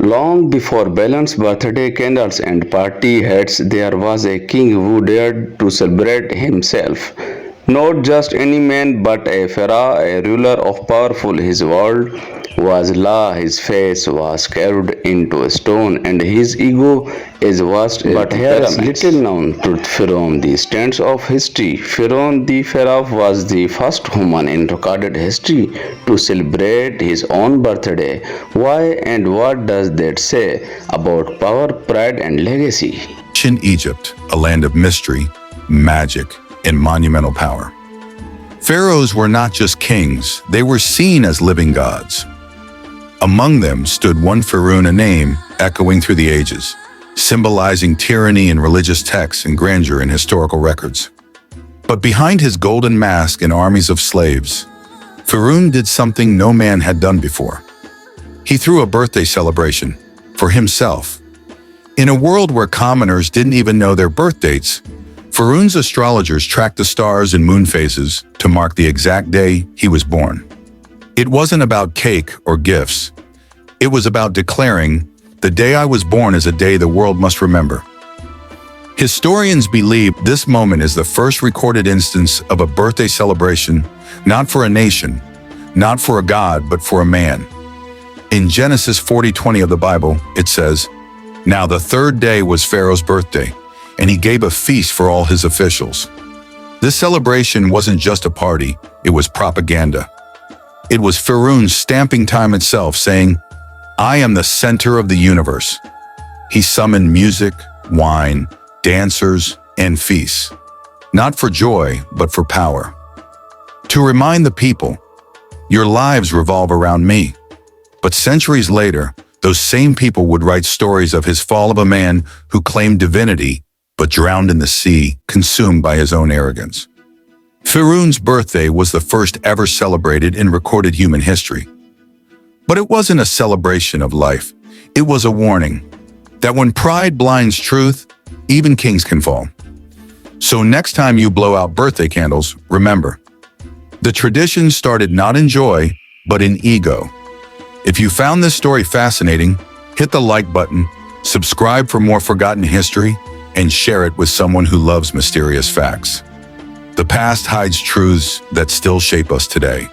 Long before balloons, birthday candles, and party hats, there was a king who dared to celebrate himself. Not just any man, but a pharaoh, a ruler of powerful. His world was law, his face was carved into stone, and his ego is vast. But here is little known truth from the stands of history. Firoun the Pharaoh was the first human in recorded history to celebrate his own birthday. Why and what does that say about power, pride, and legacy? Ancient Egypt, a land of mystery, magic, and monumental power. Pharaohs were not just kings, they were seen as living gods. Among them stood one Firoun, a name echoing through the ages, symbolizing tyranny in religious texts and grandeur in historical records. But behind his golden mask and armies of slaves, Firoun did something no man had done before. He threw a birthday celebration for himself. In a world where commoners didn't even know their birth dates, Firoun's astrologers tracked the stars and moon phases to mark the exact day he was born. It wasn't about cake or gifts. It was about declaring, "The day I was born is a day the world must remember." Historians believe this moment is the first recorded instance of a birthday celebration, not for a nation, not for a god, but for a man. In Genesis 40:20 of the Bible, it says, "Now the third day was Pharaoh's birthday, and he gave a feast for all his officials." This celebration wasn't just a party, it was propaganda. It was Firoun stamping time itself, saying, "I am the center of the universe." He summoned music, wine, dancers, and feasts, not for joy, but for power. To remind the people, "Your lives revolve around me." But centuries later, those same people would write stories of his fall, of a man who claimed divinity, but drowned in the sea, consumed by his own arrogance. Firoun's birthday was the first ever celebrated in recorded human history. But it wasn't a celebration of life. It was a warning that when pride blinds truth, even kings can fall. So next time you blow out birthday candles, remember, the tradition started not in joy, but in ego. If you found this story fascinating, hit the like button, subscribe for more forgotten history, and share it with someone who loves mysterious facts. The past hides truths that still shape us today.